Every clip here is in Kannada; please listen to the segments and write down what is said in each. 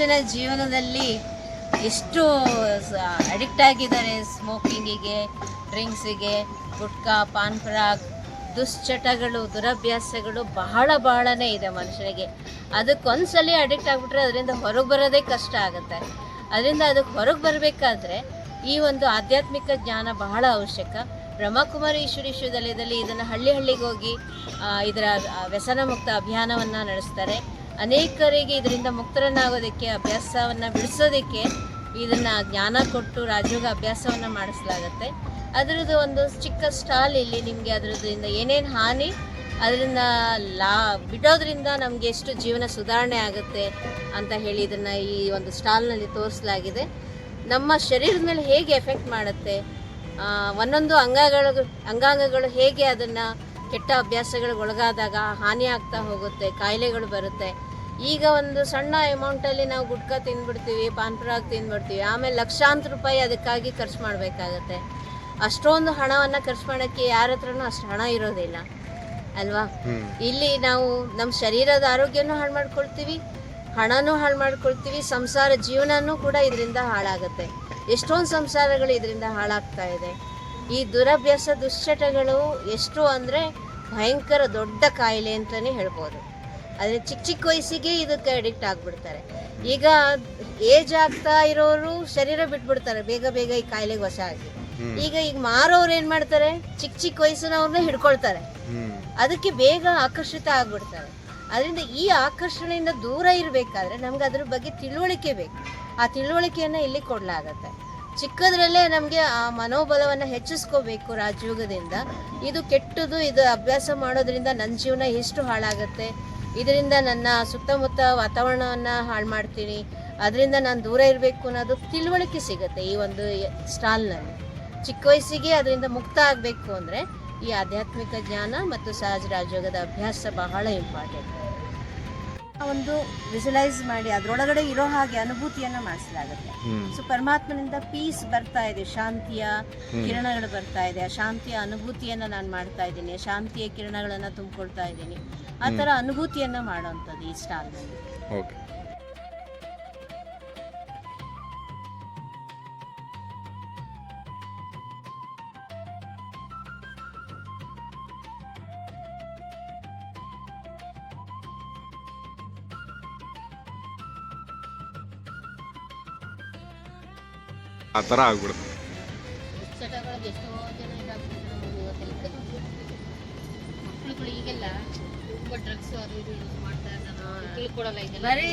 ಮನುಷ್ಯನ ಜೀವನದಲ್ಲಿ ಎಷ್ಟು ಅಡಿಕ್ಟ್ ಆಗಿದ್ದಾರೆ ಸ್ಮೋಕಿಂಗಿಗೆ, ಡ್ರಿಂಕ್ಸಿಗೆ, ಗುಟ್ಕಾ, ಪಾನ್ ಪರಾಗ್, ದುಶ್ಚಟಗಳು, ದುರಭ್ಯಾಸಗಳು ಬಹಳನೇ ಇದೆ ಮನುಷ್ಯನಿಗೆ. ಅದಕ್ಕೊಂದ್ಸಲಿ ಅಡಿಕ್ಟ್ ಆಗಿಬಿಟ್ರೆ ಅದರಿಂದ ಹೊರಗೆ ಬರೋದೇ ಕಷ್ಟ ಆಗುತ್ತೆ. ಅದರಿಂದ ಅದಕ್ಕೆ ಹೊರಗೆ ಬರಬೇಕಾದ್ರೆ ಈ ಒಂದು ಆಧ್ಯಾತ್ಮಿಕ ಜ್ಞಾನ ಬಹಳ ಅವಶ್ಯಕ. ಬ್ರಹ್ಮಕುಮಾರಿ ಈಶ್ವರಿ ವಿಶ್ವವಿದ್ಯಾಲಯದಲ್ಲಿ ಇದನ್ನು ಹಳ್ಳಿಗೆ ಹೋಗಿ ಇದರ ವ್ಯಸನ ಮುಕ್ತ ಅಭಿಯಾನವನ್ನು ನಡೆಸ್ತಾರೆ. ಅನೇಕರಿಗೆ ಇದರಿಂದ ಮುಕ್ತರನ್ನಾಗೋದಕ್ಕೆ, ಅಭ್ಯಾಸವನ್ನು ಬಿಡಿಸೋದಕ್ಕೆ ಇದನ್ನು ಜ್ಞಾನ ಕೊಟ್ಟು ರಾಜಯೋಗ ಅಭ್ಯಾಸವನ್ನು ಮಾಡಿಸಲಾಗುತ್ತೆ. ಅದರದ್ದು ಒಂದು ಚಿಕ್ಕ ಸ್ಟಾಲ್ ಇಲ್ಲಿ ನಿಮಗೆ ಅದರಿಂದ ಏನೇನು ಹಾನಿ, ಅದರಿಂದ ಬಿಡೋದ್ರಿಂದ ನಮಗೆ ಎಷ್ಟು ಜೀವನ ಸುಧಾರಣೆ ಆಗುತ್ತೆ ಅಂತ ಹೇಳಿ ಇದನ್ನು ಈ ಒಂದು ಸ್ಟಾಲ್ನಲ್ಲಿ ತೋರಿಸಲಾಗಿದೆ. ನಮ್ಮ ಶರೀರದ ಮೇಲೆ ಹೇಗೆ ಎಫೆಕ್ಟ್ ಮಾಡುತ್ತೆ, ಒಂದೊಂದು ಅಂಗಾಂಗಗಳು ಹೇಗೆ ಅದನ್ನು ಕೆಟ್ಟ ಅಭ್ಯಾಸಗಳಿಗೆ ಒಳಗಾದಾಗ ಹಾನಿ ಆಗ್ತಾ ಹೋಗುತ್ತೆ, ಕಾಯಿಲೆಗಳು ಬರುತ್ತೆ. ಈಗ ಒಂದು ಸಣ್ಣ ಅಮೌಂಟಲ್ಲಿ ನಾವು ಗುಟ್ಕಾ ತಿಂದ್ಬಿಡ್ತೀವಿ, ಪಾನ್ ಪರಾಗ್ ತಿಂದ್ಬಿಡ್ತೀವಿ, ಆಮೇಲೆ ಲಕ್ಷಾಂತರ ರೂಪಾಯಿ ಅದಕ್ಕಾಗಿ ಖರ್ಚು ಮಾಡಬೇಕಾಗತ್ತೆ. ಅಷ್ಟೊಂದು ಹಣವನ್ನು ಖರ್ಚು ಮಾಡೋಕ್ಕೆ ಯಾರ ಹತ್ರನೂ ಅಷ್ಟು ಹಣ ಇರೋದಿಲ್ಲ ಅಲ್ವಾ. ಇಲ್ಲಿ ನಾವು ನಮ್ಮ ಶರೀರದ ಆರೋಗ್ಯನೂ ಹಾಳು ಮಾಡ್ಕೊಳ್ತೀವಿ, ಹಣನೂ ಹಾಳು ಮಾಡ್ಕೊಳ್ತೀವಿ, ಸಂಸಾರ ಜೀವನನೂ ಕೂಡ ಇದರಿಂದ ಹಾಳಾಗುತ್ತೆ. ಎಷ್ಟೊಂದು ಸಂಸಾರಗಳು ಇದರಿಂದ ಹಾಳಾಗ್ತಾ ಇದೆ. ಈ ದುರಭ್ಯಾಸ, ದುಶ್ಚಟಗಳು ಎಷ್ಟು ಅಂದರೆ ಭಯಂಕರ ದೊಡ್ಡ ಕಾಯಿಲೆ ಅಂತಲೇ ಹೇಳ್ಬೋದು. ಆದರೆ ಚಿಕ್ಕ ವಯಸ್ಸಿಗೆ ಇದಕ್ಕೆ ಅಡಿಕ್ಟ್ ಆಗಿಬಿಡ್ತಾರೆ. ಈಗ ಏಜ್ ಆಗ್ತಾ ಇರೋರು ಶರೀರ ಬಿಟ್ಬಿಡ್ತಾರೆ ಬೇಗ ಈ ಕಾಯಿಲೆಗೆ ವಶ ಆಗಿ. ಈಗ ಮಾರೋರು ಏನು ಮಾಡ್ತಾರೆ, ಚಿಕ್ಕ ವಯಸ್ಸಿನವ್ರನ್ನ ಹಿಡ್ಕೊಳ್ತಾರೆ, ಅದಕ್ಕೆ ಬೇಗ ಆಕರ್ಷಿತ ಆಗ್ಬಿಡ್ತಾರೆ. ಅದರಿಂದ ಈ ಆಕರ್ಷಣೆಯಿಂದ ದೂರ ಇರಬೇಕಾದ್ರೆ ನಮ್ಗೆ ಅದ್ರ ಬಗ್ಗೆ ತಿಳುವಳಿಕೆ ಬೇಕು. ಆ ತಿಳುವಳಿಕೆಯನ್ನು ಇಲ್ಲಿ ಕೊಡಲಾಗತ್ತೆ. ಚಿಕ್ಕದ್ರಲ್ಲೇ ನಮಗೆ ಆ ಮನೋಬಲವನ್ನು ಹೆಚ್ಚಿಸ್ಕೋಬೇಕು ರಾಜಯೋಗದಿಂದ. ಇದು ಕೆಟ್ಟದು, ಇದು ಅಭ್ಯಾಸ ಮಾಡೋದ್ರಿಂದ ನನ್ನ ಜೀವನ ಎಷ್ಟು ಹಾಳಾಗುತ್ತೆ, ಇದರಿಂದ ನನ್ನ ಸುತ್ತಮುತ್ತ ವಾತಾವರಣವನ್ನು ಹಾಳು ಮಾಡ್ತೀನಿ, ಅದರಿಂದ ನಾನು ದೂರ ಇರಬೇಕು ಅನ್ನೋದು ತಿಳುವಳಿಕೆ ಸಿಗುತ್ತೆ ಈ ಒಂದು ಸ್ಟಾಲ್ನಲ್ಲಿ. ಚಿಕ್ಕ ವಯಸ್ಸಿಗೆ ಅದರಿಂದ ಮುಕ್ತ ಆಗಬೇಕು ಅಂದರೆ ಈ ಆಧ್ಯಾತ್ಮಿಕ ಜ್ಞಾನ ಮತ್ತು ಸಹಜ ರಾಜಯೋಗದ ಅಭ್ಯಾಸ ಬಹಳ ಇಂಪಾರ್ಟೆಂಟ್. ಒಂದು ವಿಜುವಲೈಸ್ ಮಾಡಿ ಅದರೊಳಗಡೆ ಇರೋ ಹಾಗೆ ಅನುಭೂತಿಯನ್ನು ಮಾಡಿಸಲಾಗುತ್ತೆ. ಸೊ ಪರಮಾತ್ಮನಿಂದ ಪೀಸ್ ಬರ್ತಾ ಇದೆ, ಶಾಂತಿಯ ಕಿರಣಗಳು ಬರ್ತಾ ಇದೆ, ಆ ಶಾಂತಿಯ ಅನುಭೂತಿಯನ್ನು ನಾನು ಮಾಡ್ತಾ ಇದ್ದೀನಿ, ಶಾಂತಿಯ ಕಿರಣಗಳನ್ನು ತುಂಬಿಕೊಳ್ತಾ ಇದ್ದೀನಿ. ಆ ಥರ ಅನುಭೂತಿಯನ್ನು ಮಾಡೋವಂಥದ್ದು ಈ ಸ್ಟಾಲ್ನಲ್ಲಿ. ಆ ಥರ ಆಗ್ಬಿಡುತ್ತೆ. ಚಟಗಳಿಗೆ ಎಷ್ಟೋ ಜನ ಮಕ್ಕಳುಗಳು ಈಗೆಲ್ಲ ತುಂಬ ಡ್ರಗ್ಸ್ ಅದು ಇದು ಯೂಸ್ ಮಾಡ್ತಾ ಇದ್ದಾರೆ, ತಿಳ್ಕೊಡಲ್ಲ. ಇದೆಲ್ಲ ಬರೀ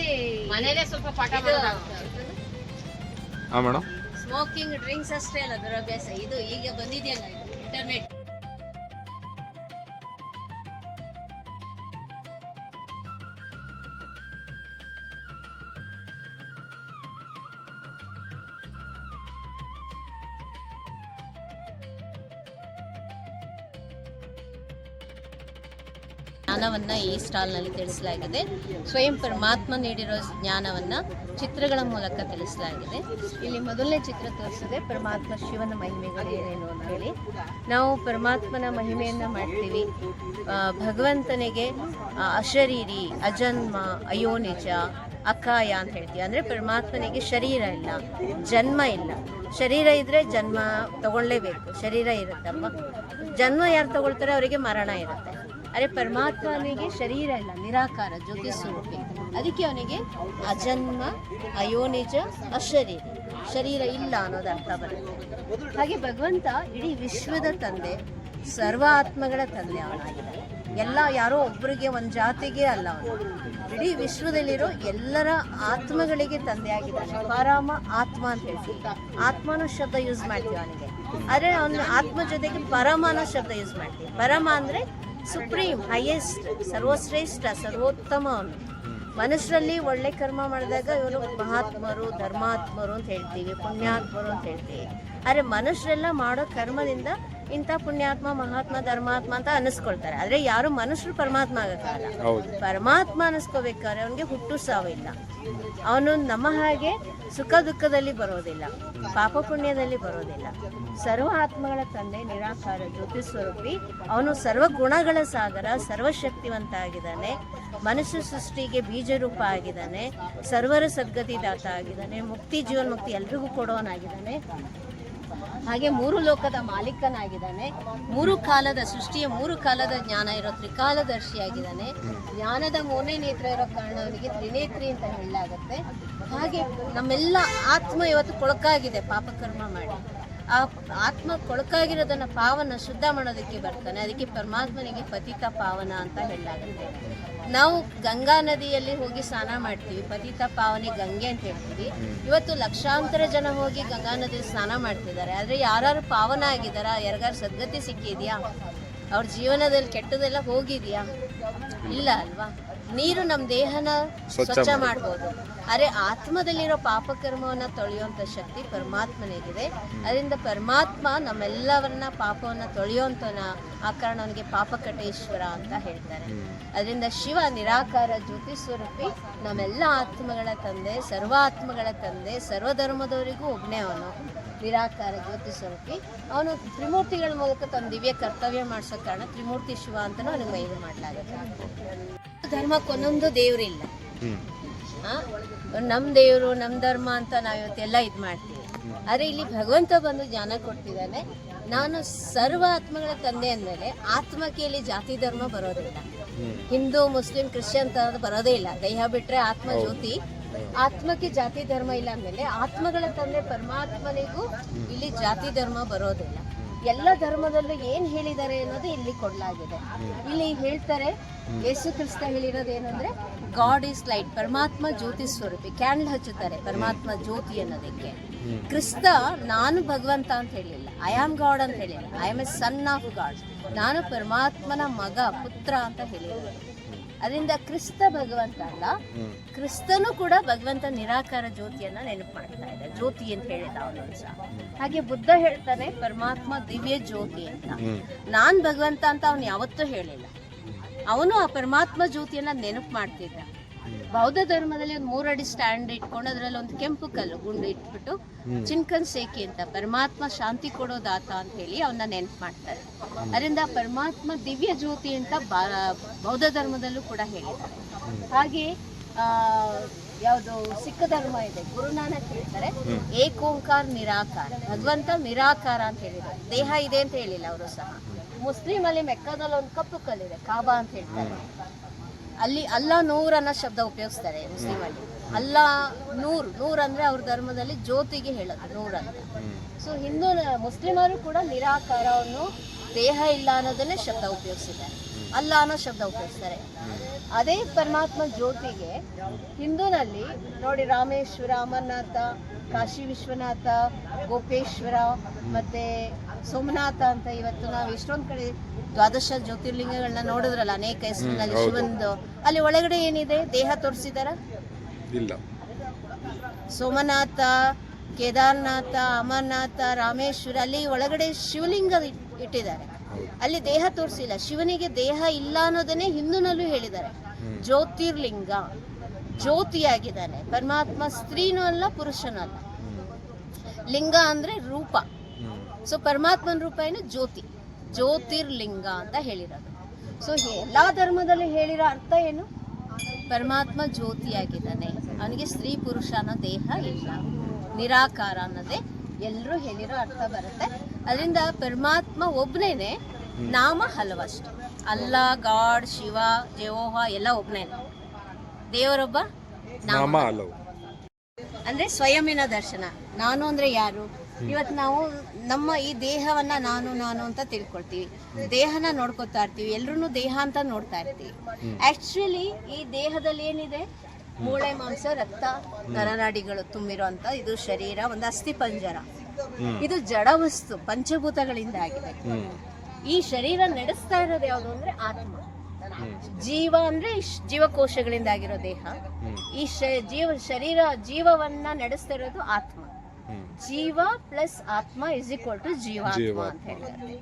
ಮನೇಲೆ ಸ್ವಲ್ಪ ಪಾಠ ಮಾಡೋದಾಗ್ತದೆ. ಮೇಡಮ್, ಸ್ಮೋಕಿಂಗ್, ಡ್ರಿಂಕ್ಸ್ ಅಷ್ಟೇ ಅಲ್ಲ ದುರಭ್ಯಾಸ, ಇದು ಈಗ ಬಂದಿದೆಯಲ್ಲ ಇಂಟರ್ನೆಟ್. ಜ್ಞಾನವನ್ನು ಈ ಸ್ಟಾಲ್ನಲ್ಲಿ ತಿಳಿಸಲಾಗಿದೆ. ಸ್ವಯಂ ಪರಮಾತ್ಮ ನೀಡಿರೋ ಜ್ಞಾನವನ್ನು ಚಿತ್ರಗಳ ಮೂಲಕ ತಿಳಿಸಲಾಗಿದೆ. ಇಲ್ಲಿ ಮೊದಲನೇ ಚಿತ್ರ ತೋರಿಸಿದೆ ಪರಮಾತ್ಮ ಶಿವನ ಮಹಿಮೆಗಳು ಏನೇನು ಅಂತ ಹೇಳಿ. ನಾವು ಪರಮಾತ್ಮನ ಮಹಿಮೆಯನ್ನು ಮಾಡ್ತೀವಿ. ಭಗವಂತನಿಗೆ ಅಶರೀರಿ, ಅಜನ್ಮ, ಅಯೋನಿಜ, ಅಕಾಯ ಅಂತ ಹೇಳ್ತೀವಿ. ಅಂದರೆ ಪರಮಾತ್ಮನಿಗೆ ಶರೀರ ಇಲ್ಲ, ಜನ್ಮ ಇಲ್ಲ. ಶರೀರ ಇದ್ದರೆ ಜನ್ಮ ತಗೊಳ್ಳೇಬೇಕು, ಶರೀರ ಇರುತ್ತಲ್ವ. ಜನ್ಮ ಯಾರು ತಗೊಳ್ತಾರೆ ಅವರಿಗೆ ಮರಣ ಇರುತ್ತೆ. ಅರೆ ಪರಮಾತ್ಮನಿಗೆ ಶರೀರ ಇಲ್ಲ, ನಿರಾಕಾರ, ಜ್ಯೋತಿ ಸ್ವರೂಪಿ. ಅದಕ್ಕೆ ಅವನಿಗೆ ಅಜನ್ಮ, ಅಯೋನಿಜ, ಅಶರೀರಿ, ಶರೀರ ಇಲ್ಲ ಅನ್ನೋದು ಅರ್ಥ ಬರುತ್ತೆ. ಹಾಗೆ ಭಗವಂತ ಇಡೀ ವಿಶ್ವದ ತಂದೆ, ಸರ್ವ ಆತ್ಮಗಳ ತಂದೆ ಅವನಾಗಿದ್ದಾನೆ. ಎಲ್ಲ ಯಾರೋ ಒಬ್ಬರಿಗೆ, ಒಂದು ಜಾತಿಗೆ ಅಲ್ಲ, ಅವನು ಇಡೀ ವಿಶ್ವದಲ್ಲಿರೋ ಎಲ್ಲರ ಆತ್ಮಗಳಿಗೆ ತಂದೆ ಆಗಿದ್ದಾನೆ. ಪರಮ ಆತ್ಮ ಅಂತ ಹೇಳ್ತೀವಿ. ಆತ್ಮ ಅನ್ನೋ ಶಬ್ದ ಯೂಸ್ ಮಾಡ್ತೀವಿ ಅವನಿಗೆ. ಆದರೆ ಅವನ ಆತ್ಮ ಜೊತೆಗೆ ಪರಮ ಅನ್ನೋ ಶಬ್ದ ಯೂಸ್ ಮಾಡ್ತೀವಿ. ಪರಮ ಅಂದರೆ ಸುಪ್ರೀಂ, ಹೈಯೆಸ್ಟ್, ಸರ್ವಶ್ರೇಷ್ಠ, ಸರ್ವೋತ್ತಮ. ಅವನು ಮನುಷ್ಯರಲ್ಲಿ ಒಳ್ಳೆ ಕರ್ಮ ಮಾಡಿದಾಗ ಇವರು ಮಹಾತ್ಮರು, ಧರ್ಮಾತ್ಮರು ಅಂತ ಹೇಳ್ತೀವಿ, ಪುಣ್ಯಾತ್ಮರು ಅಂತ ಹೇಳ್ತೀವಿ. ಆದರೆ ಮನುಷ್ಯರೆಲ್ಲ ಮಾಡೋ ಕರ್ಮದಿಂದ ಇಂಥ ಪುಣ್ಯಾತ್ಮ, ಮಹಾತ್ಮ, ಧರ್ಮಾತ್ಮ ಅಂತ ಅನ್ನಿಸ್ಕೊಳ್ತಾರೆ. ಆದರೆ ಯಾರು ಮನುಷ್ಯರು ಪರಮಾತ್ಮ ಆಗೋಕ್ಕಾಗಲ್ಲ. ಪರಮಾತ್ಮ ಅನ್ನಿಸ್ಕೋಬೇಕಾದ್ರೆ ಅವನಿಗೆ ಹುಟ್ಟು ಸಾವಿಲ್ಲ. ಅವನು ನಮ್ಮ ಹಾಗೆ ಸುಖ ದುಃಖದಲ್ಲಿ ಬರೋದಿಲ್ಲ, ಪಾಪ ಪುಣ್ಯದಲ್ಲಿ ಬರೋದಿಲ್ಲ. ಸರ್ವ ಆತ್ಮಗಳ ತಂದೆ, ನಿರಾಕಾರ, ಜ್ಯೋತಿ ಸ್ವರೂಪಿ. ಅವನು ಸರ್ವ ಗುಣಗಳ ಸಾಗರ, ಸರ್ವಶಕ್ತಿವಂತ ಆಗಿದ್ದಾನೆ. ಮನುಷ್ಯ ಸೃಷ್ಟಿಗೆ ಬೀಜ ರೂಪ ಆಗಿದ್ದಾನೆ, ಸರ್ವರ ಸದ್ಗತಿದಾತ ಆಗಿದ್ದಾನೆ, ಮುಕ್ತಿ ಜೀವನ್ಮುಕ್ತಿ ಎಲ್ರಿಗೂ ಕೊಡೋನಾಗಿದ್ದಾನೆ. ಹಾಗೆ 3 ಲೋಕದ ಮಾಲೀಕನಾಗಿದ್ದಾನೆ, 3 ಕಾಲದ ಸೃಷ್ಟಿಯ 3 ಕಾಲದ ಜ್ಞಾನ ಇರೋ ತ್ರಿಕಾಲದರ್ಶಿಯಾಗಿದ್ದಾನೆ. ಜ್ಞಾನದ 3ನೇ ನೇತ್ರ ಇರೋ ಕಾರಣ ಅವನಿಗೆ ತ್ರಿನೇತ್ರಿ ಅಂತ ಹೇಳಲಾಗುತ್ತೆ. ಹಾಗೆ ನಮ್ಮೆಲ್ಲ ಆತ್ಮ ಇವತ್ತು ಕೊಳಕಾಗಿದೆ ಪಾಪಕರ್ಮ ಮಾಡಿ. ಆ ಆತ್ಮ ಕೊಳಕಾಗಿರೋದನ್ನ ಪಾವನ ಶುದ್ಧ ಮಾಡೋದಕ್ಕೆ ಬರ್ತಾನೆ. ಅದಕ್ಕೆ ಪರಮಾತ್ಮನಿಗೆ ಪತಿತ ಪಾವನ ಅಂತ ಹೇಳಲಾಗುತ್ತೆ. ನಾವು ಗಂಗಾ ನದಿಯಲ್ಲಿ ಹೋಗಿ ಸ್ನಾನ ಮಾಡ್ತೀವಿ, ಪತಿತ ಪಾವನೆ ಗಂಗೆ ಅಂತ ಹೇಳ್ತೀವಿ. ಇವತ್ತು ಲಕ್ಷಾಂತರ ಜನ ಹೋಗಿ ಗಂಗಾ ನದಿಯಲ್ಲಿ ಸ್ನಾನ ಮಾಡ್ತಿದ್ದಾರೆ. ಆದರೆ ಯಾರು ಪಾವನ ಆಗಿದಾರ? ಯಾರಿಗಾರು ಸದ್ಗತಿ ಸಿಕ್ಕಿದ್ಯಾ? ಅವ್ರ ಜೀವನದಲ್ಲಿ ಕೆಟ್ಟದೆಲ್ಲ ಹೋಗಿದ್ಯಾ? ಇಲ್ಲ ಅಲ್ವಾ? ನೀರು ನಮ್ಮ ದೇಹನ ಸ್ವಚ್ಛ ಮಾಡ್ಬೋದು, ಆದರೆ ಆತ್ಮದಲ್ಲಿರೋ ಪಾಪಕರ್ಮವನ್ನು ತೊಳೆಯುವಂಥ ಶಕ್ತಿ ಪರಮಾತ್ಮನಿಗಿದೆ. ಅದರಿಂದ ಪರಮಾತ್ಮ ನಮ್ಮೆಲ್ಲವನ್ನ ಪಾಪವನ್ನು ತೊಳೆಯುವಂಥನ, ಆ ಕಾರಣ ಅವನಿಗೆ ಪಾಪಕಟೇಶ್ವರ ಅಂತ ಹೇಳ್ತಾರೆ. ಅದರಿಂದ ಶಿವ ನಿರಾಕಾರ ಜ್ಯೋತಿ ಸ್ವರೂಪಿ, ನಮ್ಮೆಲ್ಲ ಆತ್ಮಗಳ ತಂದೆ, ಸರ್ವ ಆತ್ಮಗಳ ತಂದೆ, ಸರ್ವಧರ್ಮದವರಿಗೂ ಒಬ್ಬನೇ ಅವನು ನಿರಾಕಾರ ಜ್ಯೋತಿ ಸ್ವರೂಪಿ. ಅವನು ತ್ರಿಮೂರ್ತಿಗಳ ಮೂಲಕ ತನ್ನ ದಿವ್ಯ ಕರ್ತವ್ಯ ಮಾಡಿಸೋ ಕಾರಣ ತ್ರಿಮೂರ್ತಿ ಶಿವ ಅಂತಲೂ ಅವನಿಗೆ ಮಹಿಮೆ ಮಾಡಲಾಗುತ್ತೆ. ಧರ್ಮಕ್ಕೊಂದೊಂದು ದೇವರಿಲ್ಲ. ನಮ್ಮ ದೇವರು ನಮ್ಮ ಧರ್ಮ ಅಂತ ನಾವು ಇವತ್ತೆಲ್ಲ ಇದು ಮಾಡ್ತೀವಿ. ಆದರೆ ಇಲ್ಲಿ ಭಗವಂತ ಬಂದು ಜ್ಞಾನ ಕೊಡ್ತಿದ್ದಾನೆ. ನಾನು ಸರ್ವ ಆತ್ಮಗಳ ತಂದೆ ಅಂದಮೇಲೆ ಆತ್ಮಕ್ಕೆ ಇಲ್ಲಿ ಜಾತಿ ಧರ್ಮ ಬರೋದಿಲ್ಲ. ಹಿಂದೂ ಮುಸ್ಲಿಂ ಕ್ರಿಶ್ಚಿಯನ್ ತರದ್ದು ಬರೋದೇ ಇಲ್ಲ. ದೇಹ ಬಿಟ್ಟರೆ ಆತ್ಮ ಜ್ಯೋತಿ. ಆತ್ಮಕ್ಕೆ ಜಾತಿ ಧರ್ಮ ಇಲ್ಲ ಅಂದಮೇಲೆ ಆತ್ಮಗಳ ತಂದೆ ಪರಮಾತ್ಮನಿಗೂ ಇಲ್ಲಿ ಜಾತಿ ಧರ್ಮ ಬರೋದಿಲ್ಲ. ಎಲ್ಲ ಧರ್ಮದಲ್ಲೂ ಏನ್ ಹೇಳಿದ್ದಾರೆ ಅನ್ನೋದು ಇಲ್ಲಿ ಕೊಡಲಾಗಿದೆ. ಇಲ್ಲಿ ಹೇಳ್ತಾರೆ, ಯೇಸು ಕ್ರಿಸ್ತ ಹೇಳಿರೋದು ಏನಂದ್ರೆ ಗಾಡ್ ಈಸ್ ಲೈಟ್, ಪರಮಾತ್ಮ ಜ್ಯೋತಿ ಸ್ವರೂಪಿ. ಕ್ಯಾಂಡಲ್ ಹಚ್ಚುತ್ತಾರೆ ಪರಮಾತ್ಮ ಜ್ಯೋತಿ ಅನ್ನೋದಕ್ಕೆ. ಕ್ರಿಸ್ತ ನಾನು ಭಗವಂತ ಅಂತ ಹೇಳಿಲ್ಲ, ಐ ಆಮ್ ಗಾಡ್ ಅಂತ ಹೇಳಿಲ್ಲ, I am A son of god, ನಾನು ಪರಮಾತ್ಮನ ಮಗ ಪುತ್ರ ಅಂತ ಹೇಳಿರೋದು. ಅದರಿಂದ ಕ್ರಿಸ್ತ ಭಗವಂತ ಅಲ್ಲ, ಕ್ರಿಸ್ತನು ಕೂಡ ಭಗವಂತ ನಿರಾಕಾರ ಜ್ಯೋತಿಯನ್ನ ನೆನಪು ಮಾಡ್ತಾ ಇದೆ. ಜ್ಯೋತಿ ಅಂತ ಹೇಳಿದ ಅವನು ಸಹ. ಹಾಗೆ ಬುದ್ಧ ಹೇಳ್ತಾನೆ ಪರಮಾತ್ಮ ದಿವ್ಯ ಜ್ಯೋತಿ ಅಂತ. ನಾನ್ ಭಗವಂತ ಅಂತ ಅವನು ಯಾವತ್ತೂ ಹೇಳಿಲ್ಲ. ಅವನು ಆ ಪರಮಾತ್ಮ ಜ್ಯೋತಿಯನ್ನ ನೆನಪು ಮಾಡ್ತಿದ್ದ. ಬೌದ್ಧ ಧರ್ಮದಲ್ಲಿ ಒಂದು 3 ಅಡಿ ಸ್ಟ್ಯಾಂಡ್ ಇಟ್ಕೊಂಡು ಅದರಲ್ಲಿ ಒಂದು ಕೆಂಪು ಕಲ್ಲು ಗುಂಡು ಇಟ್ಬಿಟ್ಟು ಚಿನ್ಕನ್ ಸೇಕಿ ಅಂತ ಪರಮಾತ್ಮ ಶಾಂತಿ ಕೊಡೋದಾತ ಅಂತ ಹೇಳಿ ಅವನ್ನ ನೆನಪು ಮಾಡ್ತಾರೆ. ಅದರಿಂದ ಪರಮಾತ್ಮ ದಿವ್ಯ ಜ್ಯೋತಿ ಅಂತ ಬೌದ್ಧ ಧರ್ಮದಲ್ಲೂ ಕೂಡ ಹೇಳಿದ್ದಾರೆ. ಹಾಗೆ ಯಾವುದು ಸಿಖ್ ಧರ್ಮ ಇದೆ, ಗುರುನಾನಕ್ ಹೇಳ್ತಾರೆ ಏಕೋಂಕಾರ ನಿರಾಕಾರ, ಭಗವಂತ ನಿರಾಕಾರ ಅಂತ ಹೇಳಿದ್ದಾರೆ. ದೇಹ ಇದೆ ಅಂತ ಹೇಳಿಲ್ಲ ಅವರು ಸಹ. ಮುಸ್ಲಿಂ ಅಲ್ಲಿ ಮೆಕ್ಕಾದಲ್ಲಿ ಒಂದು ಕಪ್ಪು ಕಲ್ಲಿದೆ, ಕಾಬಾ ಅಂತ ಹೇಳ್ತಾರೆ. ಅಲ್ಲಿ ಅಲ್ಲಾ ನೂರ್ ಅನ್ನೋ ಶಬ್ದ ಉಪಯೋಗಿಸ್ತಾರೆ ಮುಸ್ಲಿಂ ಅಲ್ಲಿ. ಅಲ್ಲಾ ನೂರ್ ಅಂದ್ರೆ ಅವ್ರ ಧರ್ಮದಲ್ಲಿ ಜ್ಯೋತಿಗೆ ಹೇಳೋದು ನೂರ್ ಅಂತ. ಸೊ ಹಿಂದೂ ಮುಸ್ಲಿಮರು ಕೂಡ ನಿರಾಕಾರವನ್ನು ದೇಹ ಇಲ್ಲ ಅನ್ನೋದನ್ನೇ ಶಬ್ದ ಉಪಯೋಗಿಸಿದ್ದಾರೆ. ಅಲ್ಲ ಅನ್ನೋ ಶಬ್ದ ಉಪಯೋಗಿಸ್ತಾರೆ. ಅದೇ ಪರಮಾತ್ಮ ಜ್ಯೋತಿಗೆ ಹಿಂದೂನಲ್ಲಿ ನೋಡಿ ರಾಮೇಶ್ವರ, ಅಮರನಾಥ, ಕಾಶಿ ವಿಶ್ವನಾಥ, ಗೋಪೇಶ್ವರ ಮತ್ತೆ ಸೋಮನಾಥ ಅಂತ ಇವತ್ತು ನಾವು ಎಷ್ಟೊಂದು ಕಡೆ ದ್ವಾದಶ ಜ್ಯೋತಿರ್ಲಿಂಗಗಳನ್ನ ನೋಡಿದ್ರಲ್ಲ, ಅನೇಕ ಹೆಸರಿನಲ್ಲಿ ಶಿವಂದು. ಅಲ್ಲಿ ಒಳಗಡೆ ಏನಿದೆ? ದೇಹ ತೋರಿಸಿದಾರ? ಇಲ್ಲ. ಸೋಮನಾಥ, ಕೇದಾರನಾಥ, ಅಮರನಾಥ, ರಾಮೇಶ್ವರ, ಅಲ್ಲಿ ಒಳಗಡೆ ಶಿವಲಿಂಗ ಇಟ್ಟಿದ್ದಾರೆ. ಅಲ್ಲಿ ದೇಹ ತೋರಿಸಿಲ್ಲ. ಶಿವನಿಗೆ ದೇಹ ಇಲ್ಲ ಅನ್ನೋದನ್ನೇ ಹಿಂದೂನಲ್ಲೂ ಹೇಳಿದ್ದಾರೆ. ಜ್ಯೋತಿರ್ಲಿಂಗ, ಜ್ಯೋತಿಯಾಗಿದ್ದಾನೆ ಪರಮಾತ್ಮ. ಸ್ತ್ರೀನೂ ಅಲ್ಲ, ಪುರುಷನೂ ಅಲ್ಲ. ಲಿಂಗ ಅಂದ್ರೆ ರೂಪ. ಸೊ ಪರಮಾತ್ಮನ ರೂಪ ಏನು? ಜ್ಯೋತಿ, ಜ್ಯೋತಿರ್ಲಿಂಗ ಅಂತ ಹೇಳಿರೋದು. ಸೊ ಎಲ್ಲಾ ಧರ್ಮದಲ್ಲಿ ಹೇಳಿರೋ ಅರ್ಥ ಏನು? ಪರಮಾತ್ಮ ಜ್ಯೋತಿಯಾಗಿದ್ದಾನೆ, ಅವನಿಗೆ ಸ್ತ್ರೀ ಪುರುಷ ಅನ್ನೋ ದೇಹ ಇಲ್ಲ, ನಿರಾಕಾರ ಅನ್ನೋದೇ ಎಲ್ಲರೂ ಹೇಳಿರೋ ಅರ್ಥ ಬರುತ್ತೆ. ಅದರಿಂದ ಪರಮಾತ್ಮ ಒಬ್ಬನೇನೆ, ನಾಮ ಹಲವಷ್ಟೇ. ಅಲ್ಲ, ಗಾಡ್, ಶಿವ, ಜೇವೋಹ ಎಲ್ಲ ಒಬ್ಬನೇನೆ. ದೇವರೊಬ್ಬ, ನಾಮ ಹಲವು. ಅಂದ್ರೆ ಸ್ವಯಂನ ದರ್ಶನ. ನಾನು ಅಂದ್ರೆ ಯಾರು? ಇವತ್ತು ನಾವು ನಮ್ಮ ಈ ದೇಹವನ್ನ ನಾನು ಅಂತ ತಿಳ್ಕೊಳ್ತೀವಿ, ದೇಹನ ನೋಡ್ಕೊತಾ ಇರ್ತೀವಿ, ಎಲ್ರು ದೇಹ ಅಂತ ನೋಡ್ತಾ ಇರ್ತೀವಿ. ಆಕ್ಚುಲಿ ಈ ದೇಹದಲ್ಲಿ ಏನಿದೆ? ಮೂಳೆ, ಮಾಂಸ, ರಕ್ತ, ನರನಾಡಿಗಳು ತುಂಬಿರುವಂತ ಇದು ಶರೀರ, ಒಂದು ಅಸ್ಥಿ ಪಂಜರ. ಇದು ಜಡ ವಸ್ತು, ಪಂಚಭೂತಗಳಿಂದ ಆಗಿದೆ. ಈ ಶರೀರ ನಡೆಸ್ತಾ ಇರೋದು ಯಾವುದು ಅಂದ್ರೆ ಆತ್ಮ. ಜೀವ ಅಂದ್ರೆ ಜೀವಕೋಶಗಳಿಂದ ಆಗಿರೋ ದೇಹ. ಈ ಶರೀರ ಜೀವವನ್ನ ನಡೆಸ್ತಾ ಇರೋದು ಆತ್ಮ. ಜೀವ ಪ್ಲಸ್ ಆತ್ಮ ಇಸ್ ಈಕ್ವಲ್ ಟು ಜೀವಾತ್ಮ ಅಂತ ಹೇಳ್ತಾರೆ.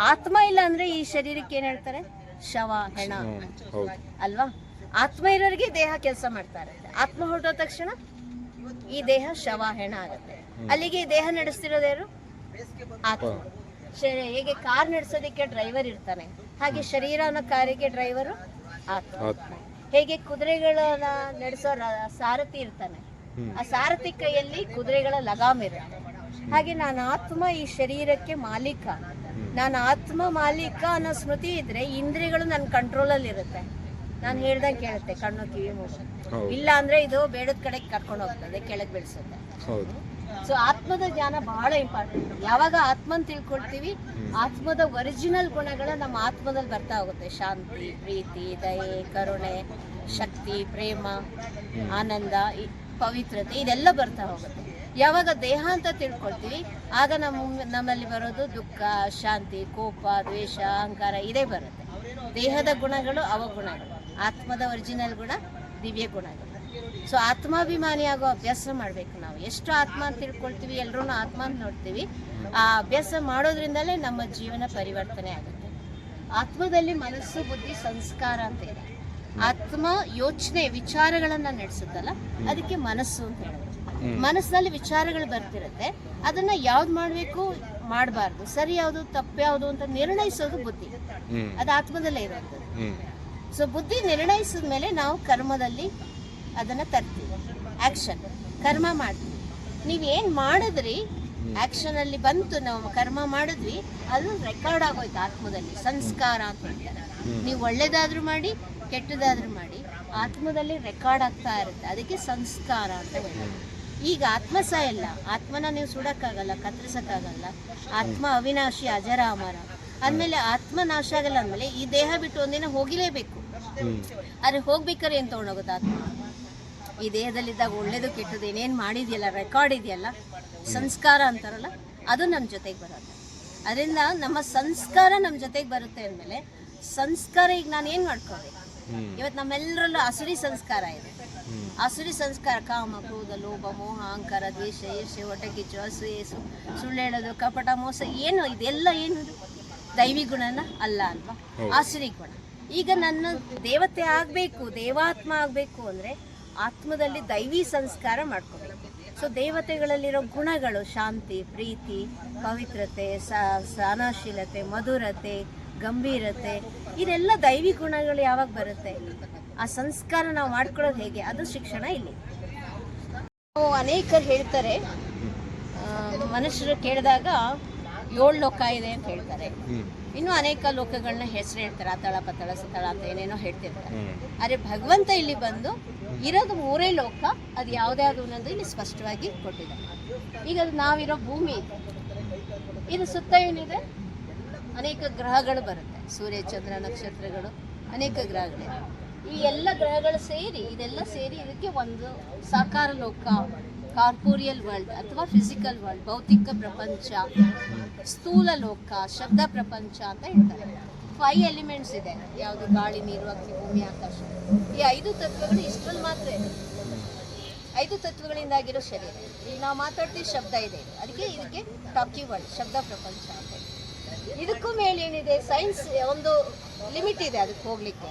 ಆತ್ಮ ಇಲ್ಲ ಅಂದ್ರೆ ಈ ಶರೀರಕ್ಕೆ ಏನ್ ಹೇಳ್ತಾರೆ? ಶವ, ಹೆಣ ಅಲ್ವಾ? ಆತ್ಮ ಇರೋರಿಗೆ ದೇಹ ಕೆಲಸ ಮಾಡ್ತಾ ಇರುತ್ತೆ. ಆತ್ಮ ಹೊರಟೋ ತಕ್ಷಣ ಈ ದೇಹ ಶವ, ಹೆಣ ಆಗುತ್ತೆ. ಅಲ್ಲಿಗೆ ಈ ದೇಹ ನಡೆಸ್ತಿರೋದು ಯಾರು? ಆತ್ಮ. ಹೇಗೆ ಕಾರ್ ನಡೆಸೋದಕ್ಕೆ ಡ್ರೈವರ್ ಇರ್ತಾನೆ, ಹಾಗೆ ಶರೀರ ಅನ್ನೋ ಕಾರಿಗೆ ಡ್ರೈವರು ಆತ್ಮ. ಹೇಗೆ ಕುದುರೆಗಳನ್ನ ನಡೆಸೋ ಸಾರಥಿ ಇರ್ತಾನೆ, ಆ ಸಾರಥಿ ಕೈಯಲ್ಲಿ ಕುದುರೆಗಳ ಲಗಾಮ್ ಇರುತ್ತೆ. ಹಾಗೆ ನಾನು ಆತ್ಮ ಈ ಶರೀರಕ್ಕೆ ಮಾಲೀಕ, ನಾನು ಆತ್ಮ ಮಾಲೀಕ ಅನ್ನೋ ಸ್ಮೃತಿ ಇದ್ರೆ ಇಂದ್ರಿಯಗಳು ನನ್ನ ಕಂಟ್ರೋಲಲ್ಲಿ ಇರುತ್ತೆ. ನಾನು ಹೇಳ್ದಂಗೆ ಕೇಳುತ್ತೆ ಕಣ್ಣು ಕಿವಿ ಮೂಗು. ಇಲ್ಲ ಅಂದ್ರೆ ಇದು ಬೇಡದ ಕಡೆಗೆ ಕರ್ಕೊಂಡು ಹೋಗ್ತದೆ, ಕೆಳಗೆ ಬೆಳೆಸುತ್ತೆ. ಸೊ ಆತ್ಮದ ಜ್ಞಾನ ಬಹಳ ಇಂಪಾರ್ಟೆಂಟ್. ಯಾವಾಗ ಆತ್ಮನ್ ತಿಳ್ಕೊಳ್ತೀವಿ, ಆತ್ಮದ ಒರಿಜಿನಲ್ ಗುಣಗಳ ನಮ್ಮ ಆತ್ಮದಲ್ಲಿ ಬರ್ತಾ ಹೋಗುತ್ತೆ. ಶಾಂತಿ, ಪ್ರೀತಿ, ದಯೆ, ಕರುಣೆ, ಶಕ್ತಿ, ಪ್ರೇಮ, ಆನಂದ, ಪವಿತ್ರತೆ, ಇದೆಲ್ಲ ಬರ್ತಾ ಹೋಗುತ್ತೆ. ಯಾವಾಗ ದೇಹ ಅಂತ ತಿಳ್ಕೊಳ್ತೀವಿ, ಆಗ ನಮ್ಮಲ್ಲಿ ಬರೋದು ದುಃಖ, ಶಾಂತಿ, ಕೋಪ, ದ್ವೇಷ, ಅಹಂಕಾರ ಇದೇ ಬರುತ್ತೆ. ದೇಹದ ಗುಣಗಳು ಅವಗುಣಗಳು, ಆತ್ಮದ ಒರಿಜಿನಲ್ ಗುಣ ದಿವ್ಯ ಗುಣಗಳು. ಸೊ ಆತ್ಮಾಭಿಮಾನಿ ಆಗೋ ಅಭ್ಯಾಸ ಮಾಡಬೇಕು. ನಾವು ಎಷ್ಟು ಆತ್ಮ ಅಂತ ತಿಳ್ಕೊಳ್ತೀವಿ, ಎಲ್ಲರೂ ಆತ್ಮ ಅಂತ ನೋಡ್ತೀವಿ. ಆ ಅಭ್ಯಾಸ ಮಾಡೋದ್ರಿಂದಲೇ ನಮ್ಮ ಜೀವನ ಪರಿವರ್ತನೆ ಆಗುತ್ತೆ. ಆತ್ಮದಲ್ಲಿ ಮನಸ್ಸು, ಬುದ್ಧಿ, ಸಂಸ್ಕಾರ ಅಂತ ಇದೆ. ಆತ್ಮ ಯೋಚನೆ, ವಿಚಾರಗಳನ್ನ ನಡೆಸುತ್ತಲ್ಲ, ಅದಕ್ಕೆ ಮನಸ್ಸು ಅಂತ ಹೇಳೋದು. ಮನಸ್ಸಿನಲ್ಲಿ ವಿಚಾರಗಳು ಬರ್ತಿರುತ್ತೆ, ಅದನ್ನ ಯಾವ್ದು ಮಾಡಬೇಕು, ಮಾಡಬಾರ್ದು, ಸರಿ ಯಾವುದು, ತಪ್ಪು ಯಾವುದು ಅಂತ ನಿರ್ಣಯಿಸೋದು ಬುದ್ಧಿ. ಅದು ಆತ್ಮದಲ್ಲೇ ಇರೋದು. ಸೊ ಬುದ್ಧಿ ನಿರ್ಣಯಿಸಿದ ಮೇಲೆ ನಾವು ಕರ್ಮದಲ್ಲಿ ಅದನ್ನ ತರ್ತೀವಿ, ಆಕ್ಷನ್, ಕರ್ಮ ಮಾಡ್ತೀವಿ. ನೀವೇನ್ ಮಾಡಿದ್ರಿ, ಆಕ್ಷನ್ ಅಲ್ಲಿ ಬಂತು, ನಾವು ಕರ್ಮ ಮಾಡಿದ್ವಿ, ಅದು ರೆಕಾರ್ಡ್ ಆಗೋಯ್ತು ಆತ್ಮದಲ್ಲಿ. ಸಂಸ್ಕಾರ ಅಂತ ಹೇಳ್ತಾರೆ. ನೀವು ಒಳ್ಳೇದಾದ್ರೂ ಮಾಡಿ, ಕೆಟ್ಟದಾದ್ರೂ ಮಾಡಿ, ಆತ್ಮದಲ್ಲಿ ರೆಕಾರ್ಡ್ ಆಗ್ತಾ ಇರುತ್ತೆ. ಅದಕ್ಕೆ ಸಂಸ್ಕಾರ ಅಂತ ಹೇಳೋದು. ಈಗ ಆತ್ಮ ಸಹ ಇಲ್ಲ, ಆತ್ಮನ ನೀವು ಸುಡಕ್ಕಾಗಲ್ಲ, ಕತ್ತರಿಸಕ್ಕಾಗಲ್ಲ. ಆತ್ಮ ಅವಿನಾಶಿ, ಅಜರ, ಅಮರ. ಅಂದಮೇಲೆ ಆತ್ಮ ನಾಶ ಆಗಲ್ಲ ಅಂದಮೇಲೆ ಈ ದೇಹ ಬಿಟ್ಟು ಒಂದಿನ ಹೋಗಿಲೇಬೇಕು. ಆದ್ರೆ ಹೋಗ್ಬೇಕಾದ್ರೆ ಏನ್ ತಗೊಂಡೋಗುತ್ತೆ ಆತ್ಮ? ಈ ದೇಹದಲ್ಲಿದ್ದಾಗ ಒಳ್ಳೇದು ಕೆಟ್ಟದ್ದು ಏನೇನು ಮಾಡಿದೆಯಲ್ಲ, ರೆಕಾರ್ಡ್ ಇದೆಯಲ್ಲ, ಸಂಸ್ಕಾರ ಅಂತಾರಲ್ಲ, ಅದು ನಮ್ಮ ಜೊತೆಗೆ ಬರೋದು. ಅದರಿಂದ ನಮ್ಮ ಸಂಸ್ಕಾರ ನಮ್ಮ ಜೊತೆಗೆ ಬರುತ್ತೆ ಅಂದಮೇಲೆ ಸಂಸ್ಕಾರ ಈಗ ನಾನು ಏನು ಮಾಡ್ಕೋಬೇಕು? ಇವತ್ತು ನಮ್ಮೆಲ್ಲರಲ್ಲೂ ಆಸುರಿ ಸಂಸ್ಕಾರ ಇದೆ. ಆಸುರಿ ಸಂಸ್ಕಾರ ಕಾಮ, ಕ್ರೋಧ, ಲೋಭ, ಮೋಹ, ಅಹಂಕಾರ, ದ್ವೇಷ, ಈರ್ಷೆ, ಹೊಟ್ಟೆ ಕಿಚ್ಚು, ಅಸೂಯೆ, ಸುಳ್ಳು ಹೇಳೋದು, ಕಪಟ, ಮೋಸ, ಏನು ಇದೆಲ್ಲ ಏನು ದೈವಿ ಗುಣನ ಅಲ್ಲ ಅಲ್ವಾ? ಆಸುರಿ ಗುಣ. ಈಗ ನನ್ನ ದೇವತೆ ಆಗಬೇಕು, ದೇವಾತ್ಮ ಆಗಬೇಕು ಅಂದರೆ ಆತ್ಮದಲ್ಲಿ ದೈವಿ ಸಂಸ್ಕಾರ ಮಾಡ್ಕೋಬೇಕು. ಸೊ ದೇವತೆಗಳಲ್ಲಿರೋ ಗುಣಗಳು ಶಾಂತಿ, ಪ್ರೀತಿ, ಪವಿತ್ರತೆ, ಸಹನಶೀಲತೆ, ಮಧುರತೆ, ಗಂಭೀರತೆ, ಇದೆಲ್ಲ ದೈವಿ ಗುಣಗಳು ಯಾವಾಗ ಬರುತ್ತೆ? ಆ ಸಂಸ್ಕಾರ ನಾವು ಮಾಡ್ಕೊಳ್ಳೋದು ಹೇಗೆ? ಅದು ಶಿಕ್ಷಣ ಇಲ್ಲಿ. ಅನೇಕರು ಹೇಳ್ತಾರೆ, ಮನುಷ್ಯರು ಕೇಳಿದಾಗ 7 ಲೋಕ ಇದೆ ಅಂತ ಹೇಳ್ತಾರೆ. ಇನ್ನೂ ಅನೇಕ ಲೋಕಗಳನ್ನ ಹೆಸರು ಹೇಳ್ತಾರೆ, ಅತಳ, ಪತಳ, ಸತಳ ಅಂತ ಏನೇನೋ ಹೇಳ್ತಿರ್ತಾರೆ. ಆದರೆ ಭಗವಂತ ಇಲ್ಲಿ ಬಂದು ಇರೋದು 3 ಲೋಕ, ಅದು ಯಾವುದ್ಯಾವುದು ಅನ್ನೋದು ಇಲ್ಲಿ ಸ್ಪಷ್ಟವಾಗಿ ಕೊಟ್ಟಿದ್ದಾರೆ. ಈಗ ನಾವಿರೋ ಭೂಮಿ ಇದು ಸುತ್ತ ಏನಿದೆ, ಅನೇಕ ಗ್ರಹಗಳು ಬರುತ್ತೆ, ಸೂರ್ಯ, ಚಂದ್ರ, ನಕ್ಷತ್ರಗಳು, ಅನೇಕ ಗ್ರಹಗಳಿವೆ. ಈ ಎಲ್ಲ ಗ್ರಹಗಳು ಸೇರಿ, ಇದೆಲ್ಲ ಸೇರಿ ಇದಕ್ಕೆ ಒಂದು ಸಾಕಾರ ಲೋಕ, ಕಾರ್ಪೋರಿಯಲ್ ವರ್ಲ್ಡ್ ಅಥವಾ ಫಿಸಿಕಲ್ ವರ್ಲ್ಡ್, ಭೌತಿಕ ಪ್ರಪಂಚ, ಸ್ಥೂಲ ಲೋಕ, ಶಬ್ದ ಪ್ರಪಂಚ ಅಂತ ಹೇಳ್ತಾರೆ. 5 ಎಲಿಮೆಂಟ್ಸ್ ಇದೆ, ಯಾವುದು ಗಾಳಿ, ನೀರು, ಅಗ್ನಿ, ಭೂಮಿ, ಆಕಾಶ. ಈ 5 ತತ್ವಗಳು ಇಷ್ಟರಲ್ಲಿ ಮಾತ್ರ ಇದೆ. 5 ತತ್ವಗಳಿಂದಾಗಿರೋ ಶರೀರ. ಈಗ ನಾವು ಮಾತಾಡ್ತೀವಿ, ಶಬ್ದ ಇದೆ, ಅದಕ್ಕೆ ಇದಕ್ಕೆ ಟಾಕಿ ವರ್ಲ್ಡ್, ಶಬ್ದ ಪ್ರಪಂಚ ಅಂತ. ಇದಕ್ಕೂ ಮೇಲೆ ಏನಿದೆ, ಸೈನ್ಸ್ ಒಂದು ಲಿಮಿಟ್ ಇದೆ ಅದಕ್ಕೆ ಹೋಗ್ಲಿಕ್ಕೆ.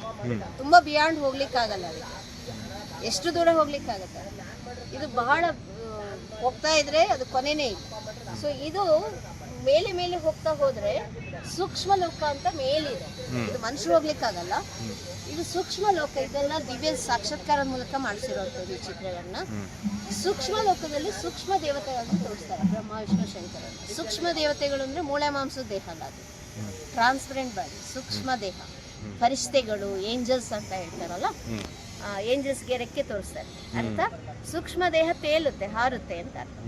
ತುಂಬಾ ಬಿಯಾಂಡ್ ಹೋಗ್ಲಿಕ್ಕೆ ಆಗಲ್ಲ. ಅದಕ್ಕೆ ಎಷ್ಟು ದೂರ ಹೋಗ್ಲಿಕ್ಕೆ ಆಗುತ್ತೆ? ಇದು ಬಹಳ ಹೋಗ್ತಾ ಇದ್ರೆ ಅದು ಕೊನೆನೇ ಇಲ್ಲ. ಸೊ ಇದು ಮೇಲೆ ಮೇಲೆ ಹೋಗ್ತಾ ಹೋದ್ರೆ ಸೂಕ್ಷ್ಮ ಲೋಕ ಅಂತ ಮೇಲಿದೆ. ಇದು ಮನುಷ್ಯರು ಹೋಗ್ಲಿಕ್ಕಾಗಲ್ಲ, ಇದು ಸೂಕ್ಷ್ಮ ಲೋಕ. ಇದೆಲ್ಲ ದಿವ್ಯ ಸಾಕ್ಷಾತ್ಕಾರದ ಮೂಲಕ ಮಾಡಿಸಿರುವಂಥದ್ದು ಈ ಚಿತ್ರಗಳನ್ನ. ಸೂಕ್ಷ್ಮ ಲೋಕದಲ್ಲಿ ಸೂಕ್ಷ್ಮ ದೇವತೆಗಳನ್ನು ತೋರಿಸ್ತಾರೆ, ಬ್ರಹ್ಮ, ವಿಷ್ಣು, ಶಂಕರ. ಸೂಕ್ಷ್ಮ ದೇವತೆಗಳು ಅಂದ್ರೆ ಮೂಳೆ ಮಾಂಸದ ದೇಹ ಅಲ್ಲ, ಅದು ಟ್ರಾನ್ಸ್ಪರೆಂಟ್ ಬಾಡಿ, ಸೂಕ್ಷ್ಮ ದೇಹ. ಫರಿಷ್ಠೆಗಳು, ಏಂಜಲ್ಸ್ ಅಂತ ಹೇಳ್ತಾರಲ್ಲ, ಏಂಜಲ್ಸ್ಗೆ ರೆಕ್ಕೆ ತೋರಿಸ್ತಾರೆ. ಅರ್ಥ ಸೂಕ್ಷ್ಮ ದೇಹ ತೇಲುತ್ತೆ, ಹಾರುತ್ತೆ ಅಂತ ಅರ್ಥ.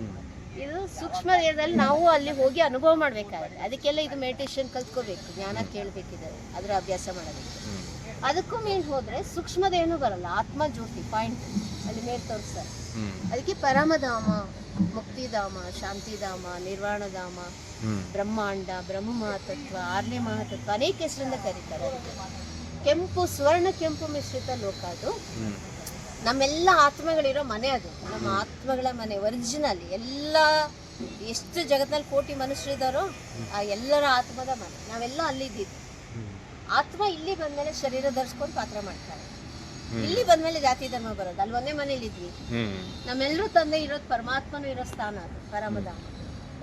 ಇದು ಸೂಕ್ಷ್ಮ ದೇಹದಲ್ಲಿ ನಾವು ಅಲ್ಲಿ ಹೋಗಿ ಅನುಭವ ಮಾಡ್ಬೇಕಾಗುತ್ತೆ. ಅದಕ್ಕೆಲ್ಲ ಇದು ಮೆಡಿಟೇಷನ್ ಕಲ್ತ್ಕೋಬೇಕು, ಜ್ಞಾನ ಕೇಳಬೇಕಿದ್ದಾರೆ, ಅದರ ಅಭ್ಯಾಸ ಮಾಡಬೇಕು. ಅದಕ್ಕೂ ಮೇಲೆ ಹೋದ್ರೆ ಸೂಕ್ಷ್ಮ ದೇಹನೂ ಬರಲ್ಲ, ಆತ್ಮ ಜ್ಯೋತಿ ಪಾಯಿಂಟ್ ಅಲ್ಲಿ ಮೇಲೆ ತೋರಿಸ್ತಾರೆ. ಅದಕ್ಕೆ ಪರಮಧಾಮ, ಮುಕ್ತಿಧಾಮ, ಶಾಂತಿಧಾಮ, ನಿರ್ವಾಣಧಾಮ, ಬ್ರಹ್ಮಾಂಡ, ಬ್ರಹ್ಮ ಮಹಾತತ್ವ, 6ನೇ ಮಹಾತತ್ವ, ಅನೇಕ ಹೆಸರಿಂದ ಕರೀತಾರೆ. ಅದಕ್ಕೆ ಕೆಂಪು, ಸ್ವರ್ಣ ಕೆಂಪು ಮಿಶ್ರಿತ ಲೋಕ. ಅದು ನಮ್ಮೆಲ್ಲ ಆತ್ಮಗಳಿರೋ ಮನೆ, ಅದು ನಮ್ಮ ಆತ್ಮಗಳ ಮನೆ ಒರಿಜಿನಲ್. ಎಲ್ಲ ಎಷ್ಟು ಜಗತ್ತಿನಲ್ಲಿ ಕೋಟಿ ಮನುಷ್ಯರಿದ್ದಾರೋ ಆ ಎಲ್ಲರ ಆತ್ಮದ ಮನೆ. ನಾವೆಲ್ಲ ಅಲ್ಲಿದ್ದೀವಿ. ಆತ್ಮ ಇಲ್ಲಿ ಬಂದ್ಮೇಲೆ ಶರೀರ ಧರಿಸ್ಕೊಂಡು ಪಾತ್ರ ಮಾಡ್ತಾರೆ. ಇಲ್ಲಿ ಬಂದ್ಮೇಲೆ ಜಾತಿ ಧರ್ಮ ಬರೋದು. ಅಲ್ಲಿ ಒಂದೇ ಮನೇಲಿ ಇದ್ವಿ. ನಮ್ಮೆಲ್ಲರೂ ತಂದೆ ಇರೋದು, ಪರಮಾತ್ಮನೂ ಇರೋ ಸ್ಥಾನ ಅದು ಪರಮಧಾಮ.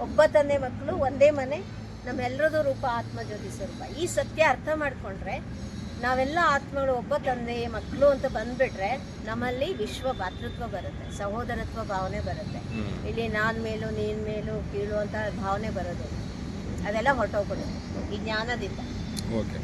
ಒಬ್ಬ ತಂದೆ ಮಕ್ಕಳು, ಒಂದೇ ಮನೆ, ನಮ್ಮೆಲ್ಲರದು ರೂಪ ಆತ್ಮ ಜ್ಯೋತಿ ಸ್ವರೂಪ. ಈ ಸತ್ಯ ಅರ್ಥ ಮಾಡ್ಕೊಂಡ್ರೆ ನಾವೆಲ್ಲ ಆತ್ಮಗಳು ಒಬ್ಬ ತಂದೆ ಮಕ್ಕಳು ಅಂತ ಬಂದ್ಬಿಟ್ರೆ ನಮ್ಮಲ್ಲಿ ವಿಶ್ವ ಭಾತೃತ್ವ ಬರುತ್ತೆ, ಸಹೋದರತ್ವ ಭಾವನೆ ಬರುತ್ತೆ. ಇಲ್ಲಿ ನಾನು ಮೇಲೂ ನೀನು ಮೇಲೂ ಕೀಳು ಅಂತ ಭಾವನೆ ಬರೋದು ಅದೆಲ್ಲ ಹೊರಟೋಗ್ಬಿಡುತ್ತೆ ಈ ಜ್ಞಾನದಿಂದ. ಓಕೆ.